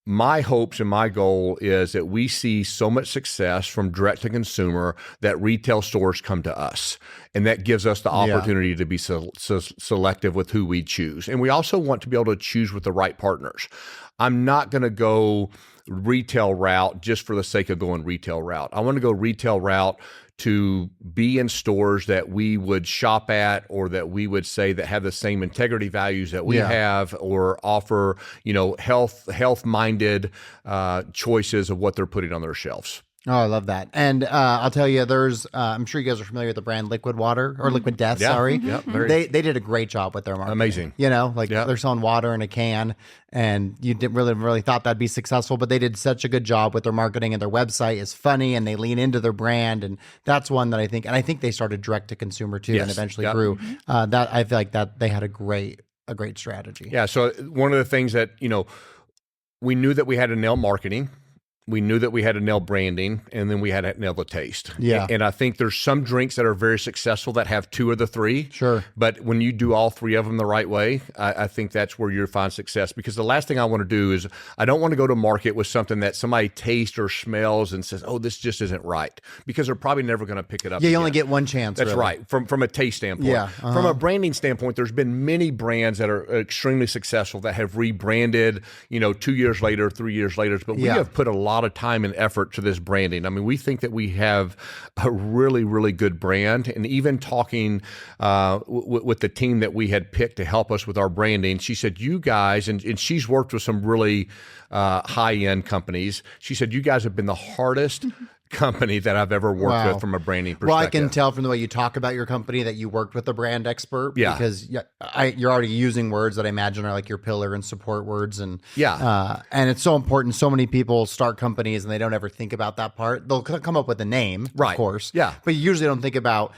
My hopes and my goal is that we see so much success from direct to consumer that retail stores come to us. And that gives us the opportunity to be selective with who we choose. And we also want to be able to choose with the right partners. I'm not going to go retail route just for the sake of going retail route. I want to go retail route to be in stores that we would shop at, or that we would say that have the same integrity values that we have, or offer, health-minded choices of what they're putting on their shelves. Oh, I love that. And I'll tell you, there's, I'm sure you guys are familiar with the brand Liquid Water, or Liquid Death, sorry. Yep, they did a great job with their marketing. Amazing. They're selling water in a can, and you didn't really thought that'd be successful, but they did such a good job with their marketing, and their website is funny, and they lean into their brand. And that's one that I think they started direct to consumer too, and eventually grew. That I feel like that they had a great strategy. Yeah. So one of the things that, we knew that we had to nail marketing. We knew that we had to nail branding, and then we had to nail the taste. Yeah. And I think there's some drinks that are very successful that have 2 of the 3. Sure. But when you do all 3 of them the right way, I think that's where you'll find success. Because the last thing I want to do is I don't want to go to market with something that somebody tastes or smells and says, oh, this just isn't right. Because they're probably never going to pick it up. Yeah, you again. only get one chance. That's really. right. From a taste standpoint. Yeah. From a branding standpoint, there's been many brands that are extremely successful that have rebranded, 2 years later, 3 years later. But we have put a lot of time and effort to this branding. I mean, we think that we have a really, really good brand. And even talking with the team that we had picked to help us with our branding, she said, you guys, and she's worked with some really high-end companies. She said, you guys have been the hardest company that I've ever worked with from a branding perspective. Well, I can tell from the way you talk about your company that you worked with a brand expert, Yeah. because you're already using words that I imagine are like your pillar and support words. And and it's so important. So many people start companies and they don't ever think about that part. They'll come up with a name, Right. of course. Yeah. But you usually don't think about,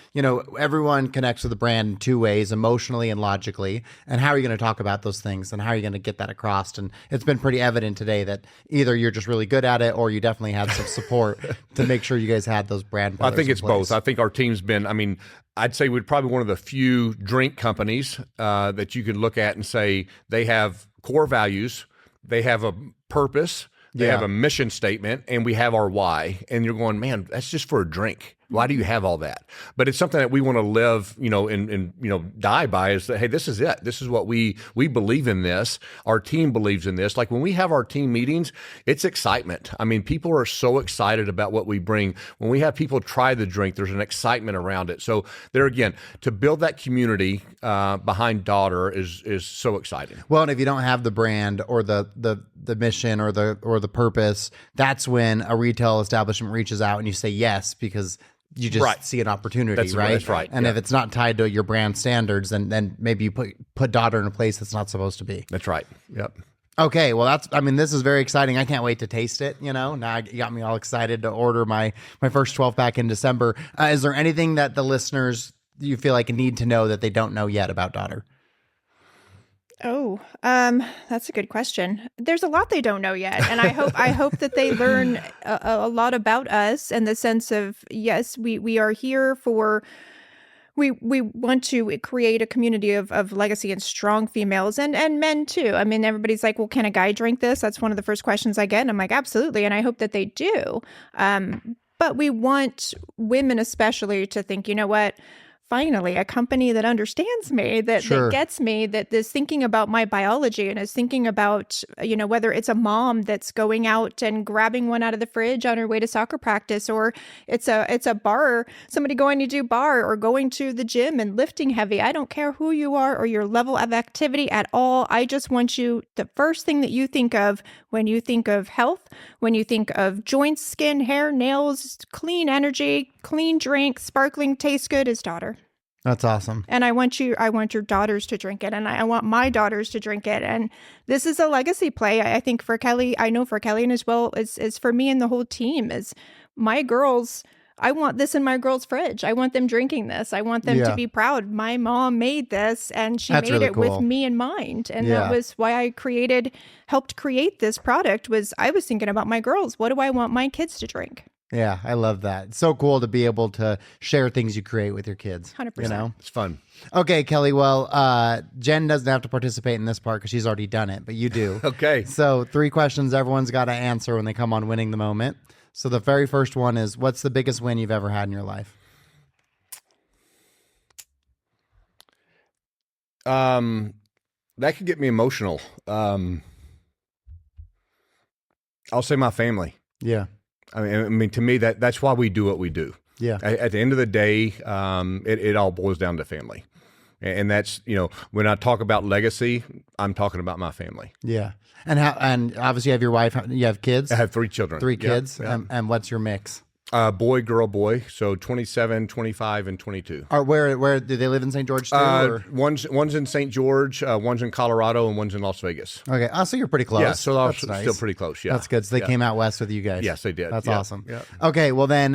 everyone connects with the brand in 2 ways, emotionally and logically. And how are you going to talk about those things, and how are you going to get that across? And it's been pretty evident today that either you're just really good at it, or you definitely had some support to make sure you guys had those brand pillars I think in it's place. both. I think our team's been, I'd say we're probably one of the few drink companies that you can look at and say they have core values, they have a purpose, they have a mission statement, and we have our why. And you're going, man, that's just for a drink. Why do you have all that? But it's something that we want to live, and die by, is that, hey, this is it. This is what we believe in this. Our team believes in this. Like when we have our team meetings, it's excitement. I mean, people are so excited about what we bring. When we have people try the drink, there's an excitement around it. So there again, to build that community behind Dottir is so exciting. Well, and if you don't have the brand or the mission or the purpose, that's when a retail establishment reaches out and you say yes, because you just see an opportunity, right? That's right. And if it's not tied to your brand standards, then maybe you put Dottir in a place that's not supposed to be. That's right. Yep. Okay, well, this is very exciting. I can't wait to taste it. Now you got me all excited to order my first 12-pack in December. Is there anything that the listeners you feel like need to know that they don't know yet about Dottir? Oh, that's a good question. There's a lot they don't know yet, and I hope that they learn a lot about us, in the sense of, yes, we are here for. We want to create a community of legacy and strong females and men too. I mean, everybody's like, well, can a guy drink this? That's one of the first questions I get. And I'm like, absolutely. And I hope that they do. But we want women especially to think, you know what? Finally, a company that understands me, that gets me, that is thinking about my biology and is thinking about, whether it's a mom that's going out and grabbing one out of the fridge on her way to soccer practice, or it's a bar, somebody going to do bar, or going to the gym and lifting heavy. I don't care who you are or your level of activity at all. I just want you, the first thing that you think of when you think of health, when you think of joints, skin, hair, nails, clean energy, clean drink, sparkling, tastes good, is Dottir. That's awesome. And I want your daughters to drink it, and I want my daughters to drink it. And this is a legacy play. I think for Kelly, I know for Kelly and as well as for me and the whole team is my girls. I want this in my girls' fridge. I want them drinking this. I want them to be proud. My mom made this, and she made really it cool. with me in mind. And that was why I helped create this product. Was I was thinking about my girls. What do I want my kids to drink? Yeah, I love that. It's so cool to be able to share things you create with your kids. 100%. You know? It's fun. Okay, Kelly. Well, Jen doesn't have to participate in this part because she's already done it, but you do. Okay. So 3 questions everyone's got to answer when they come on Winning the Moment. So the very first one is, what's the biggest win you've ever had in your life? That could get me emotional. I'll say my family. Yeah. I mean, to me, that's why we do what we do. Yeah. At the end of the day, it all boils down to family. And that's, when I talk about legacy, I'm talking about my family. Yeah. And obviously you have your wife, you have kids? I have 3 children. 3 kids? Yeah. And what's your mix? Boy, girl, boy. So 27, 25, and 22. Where do they live in St. George too? Or? One's in St. George, one's in Colorado, and one's in Las Vegas. Okay. Oh, so you're pretty close. Yeah, so That's still nice. pretty close. Yeah. That's good. So they came out west with you guys. Yes, they did. That's Yeah. awesome. Yeah. Okay. Well, then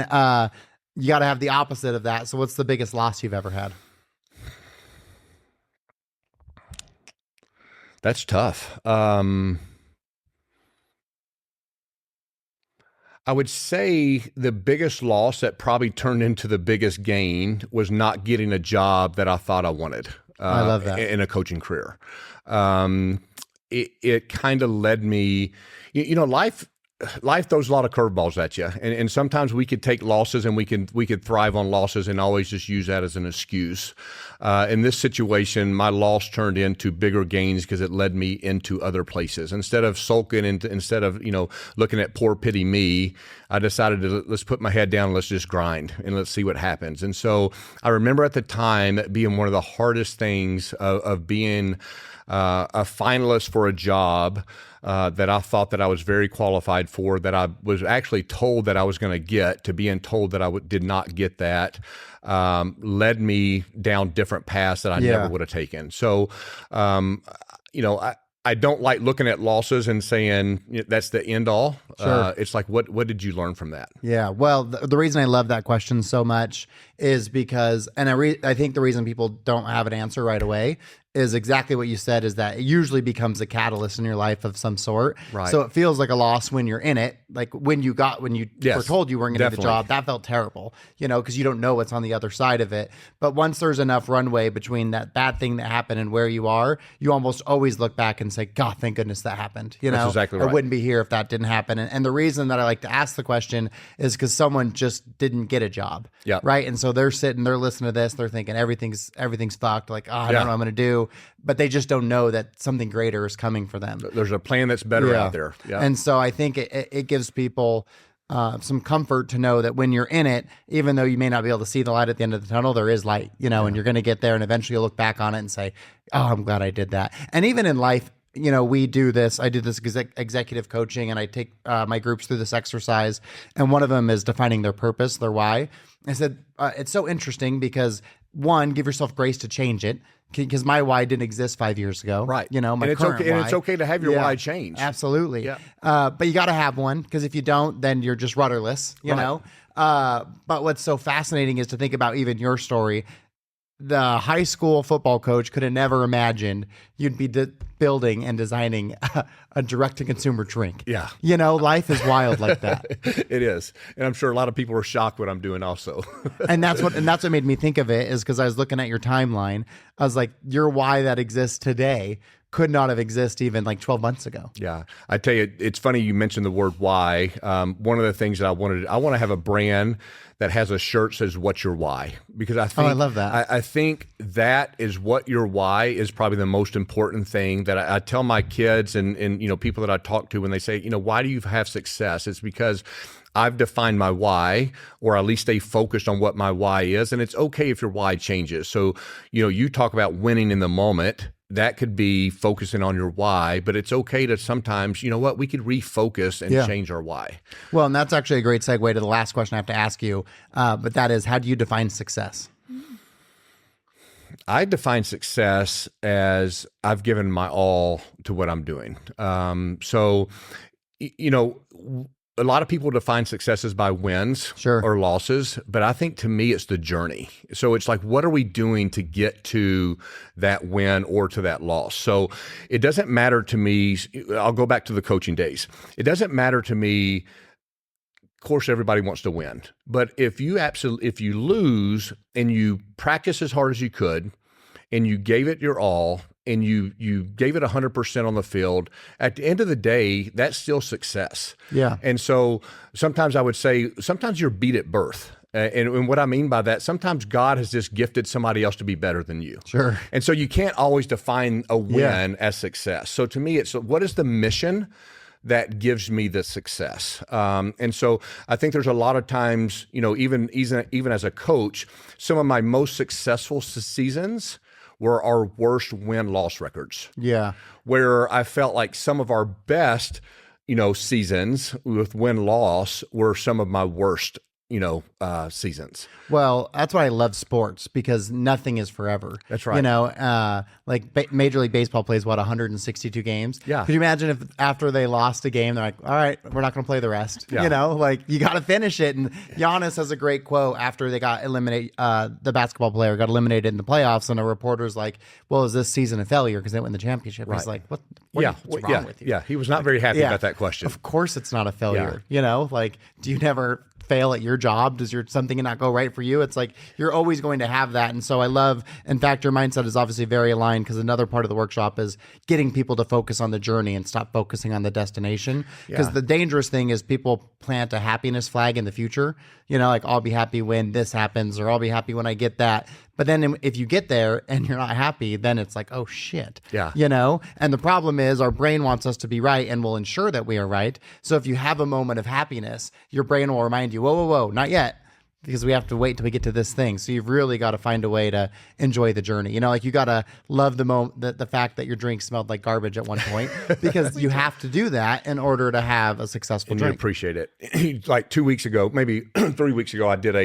you got to have the opposite of that. So what's the biggest loss you've ever had? That's tough. I would say the biggest loss that probably turned into the biggest gain was not getting a job that I thought I wanted. I love that. In a coaching career. It kind of led me, life throws a lot of curveballs at you, and sometimes we could take losses and we could thrive on losses and always just use that as an excuse. In this situation, my loss turned into bigger gains because it led me into other places. Instead of sulking, instead of looking at poor pity me, I decided to let's put my head down and let's just grind and let's see what happens. And so I remember at the time that being one of the hardest things of being a finalist for a job that I thought that I was very qualified for, that I was actually told that I was going to get, to being told that I did not get that, led me down different paths that I never would have taken. So, I don't like looking at losses and saying that's the end all. Sure. It's like, what did you learn from that? Yeah. Well, the reason I love that question so much is because, and I think the reason people don't have an answer right away is exactly what you said, is that it usually becomes a catalyst in your life of some sort. Right. So it feels like a loss when you're in it. Like when you Yes, were told you weren't going to get the definitely. job, that felt terrible, because you don't know what's on the other side of it. But once there's enough runway between that bad thing that happened and where you are, you almost always look back and say, God, thank goodness that happened. That's exactly right. I wouldn't be here if that didn't happen. And the reason that I like to ask the question is because someone just didn't get a job. Yeah. Right. And so they're listening to this, they're thinking everything's fucked. Like, I don't know what I'm going to do. But they just don't know that something greater is coming for them. There's a plan that's better out there. Yeah. And so I think it gives people some comfort to know that when you're in it, even though you may not be able to see the light at the end of the tunnel, there is light, and you're going to get there, and eventually you'll look back on it and say, oh, I'm glad I did that. And even in life, we do this. I do this executive coaching, and I take my groups through this exercise. And one of them is defining their purpose, their why. I said, it's so interesting because, one, give yourself grace to change it. Because my why didn't exist 5 years ago. Right. My and it's current okay, why. and it's okay to have your why change. Absolutely. Yeah. But you got to have one, because if you don't, then you're just rudderless, you know? But what's so fascinating is to think about even your story. The high school football coach could have never imagined you'd be building and designing a direct-to-consumer drink. Yeah. Life is wild like that. It is. And I'm sure a lot of people are shocked what I'm doing also. And that's what made me think of it, is because I was looking at your timeline. I was like, your why that exists today could not have existed even like 12 months ago. Yeah. I tell you, it's funny you mentioned the word why. One of the things that I want to have a brand that has a shirt that says, what's your why? Because I think, I love that. I think that is what your why is, probably the most important thing that I tell my kids and people that I talk to when they say, why do you have success? It's because I've defined my why, or at least stay focused on what my why is. And it's okay if your why changes. So, you talk about winning in the moment. That could be focusing on your why, but it's okay to sometimes, we could refocus and change our why. Well, and that's actually a great segue to the last question I have to ask you. But that is, how do you define success? I define success as I've given my all to what I'm doing. A lot of people define successes by wins or losses, but I think to me it's the journey. So it's like, what are we doing to get to that win or to that loss? So it doesn't matter to me. I'll go back to the coaching days. It doesn't matter to me. Of course, everybody wants to win, but if you lose and you practice as hard as you could, and you gave it your all, and you gave it 100% on the field, at the end of the day, that's still success. Yeah. And so sometimes I would say, sometimes you're beat at birth. And what I mean by that, sometimes God has just gifted somebody else to be better than you. Sure. And so you can't always define a win as success. So to me, it's what is the mission that gives me the success? And so I think there's a lot of times, even as a coach, some of my most successful seasons were our worst win-loss records. Yeah. Where I felt like some of our best, seasons with win-loss were some of my worst, seasons. Well, that's why I love sports, because nothing is forever. That's right. Major League Baseball plays, 162 games? Yeah. Could you imagine if after they lost a game, they're like, all right, we're not going to play the rest? Yeah. You got to finish it. And Giannis has a great quote after they got eliminated, the basketball player got eliminated in the playoffs, and a reporter's like, well, is this season a failure because they win the championship? Right. He's like, what's wrong with you? Yeah, he was not very happy about that question. Of course it's not a failure. Do you never fail at your job? Does something not go right for you? It's like you're always going to have that. And so I love, in fact, your mindset is obviously very aligned, because another part of the workshop is getting people to focus on the journey and stop focusing on the destination. Because the dangerous thing is people plant a happiness flag in the future. I'll be happy when this happens, or I'll be happy when I get that. But then if you get there and you're not happy, then it's like, oh shit. Yeah. And the problem is our brain wants us to be right and will ensure that we are right. So if you have a moment of happiness, your brain will remind you, whoa, not yet, because we have to wait till we get to this thing. So you've really got to find a way to enjoy the journey. You got to love the fact that your drink smelled like garbage at one point, because you have to do that in order to have a successful and drink. You appreciate it. Like 2 weeks ago, maybe 3 weeks ago, I did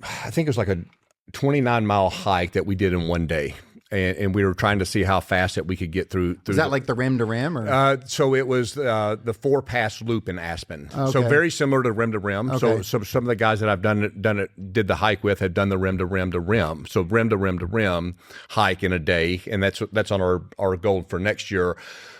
I think it was like a 29-mile hike that we did in one day. And we were trying to see how fast that we could get through. Is that like the rim to rim? Or? So it was the 4-pass loop in Aspen. Okay. So very similar to rim to rim. Okay. So some of the guys that I've did the hike with had done the rim to rim to rim. So rim to rim to rim hike in a day, and that's on our goal for next year.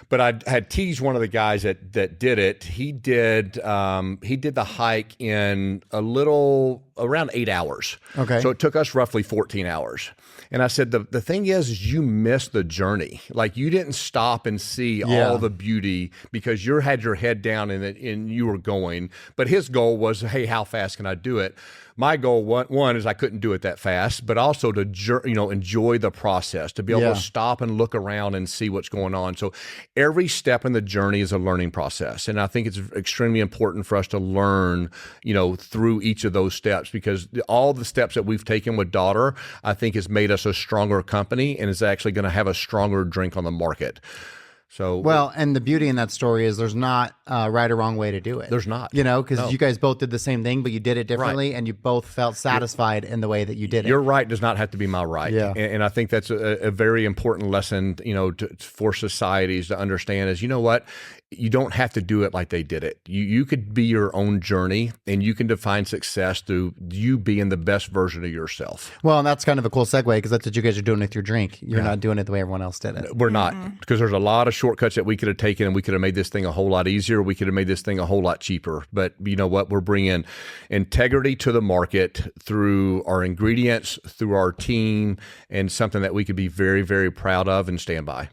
But I had teased one of the guys that did it. He did the hike in around 8 hours. Okay. So it took us roughly 14 hours. And I said, the thing is you missed the journey. Like, you didn't stop and see all the beauty because you had your head down and you were going. But his goal was, hey, how fast can I do it? My goal, one is I couldn't do it that fast, but also to enjoy the process, to be able to stop and look around and see what's going on. So every step in the journey is a learning process. And I think it's extremely important for us to learn, through each of those steps, because all the steps that we've taken with Dottir, I think has made us a stronger company and is actually going to have a stronger drink on the market. So and the beauty in that story is there's not a right or wrong way to do it. There's not. Because you guys both did the same thing, but you did it differently, and you both felt satisfied in the way that you did it. Your right does not have to be my right. Yeah. And I think that's a very important lesson, for societies to understand is, what? You don't have to do it like they did it. You could be your own journey, and you can define success through you being the best version of yourself. Well, and that's kind of a cool segue, because that's what you guys are doing with your drink. You're not doing it the way everyone else did it. We're not, because there's a lot of shortcuts that we could have taken, and we could have made this thing a whole lot easier. We could have made this thing a whole lot cheaper. But you know what? We're bringing integrity to the market through our ingredients, through our team, and something that we could be very, very proud of and stand by.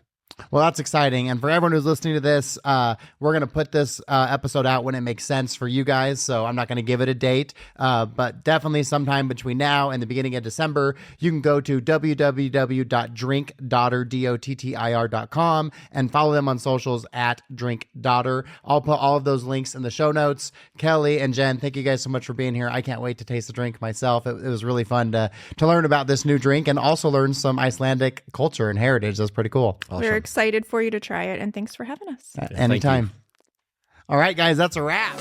Well, that's exciting. And for everyone who's listening to this, we're going to put this episode out when it makes sense for you guys. So I'm not going to give it a date, but definitely sometime between now and the beginning of December, you can go to www.drinkdottir.com and follow them on socials at drinkdottir. I'll put all of those links in the show notes. Kelly and Jen, thank you guys so much for being here. I can't wait to taste the drink myself. It was really fun to learn about this new drink and also learn some Icelandic culture and heritage. That's pretty cool. Awesome. We're excited for you to try it, and thanks for having us. Anytime. All right, guys, that's a wrap.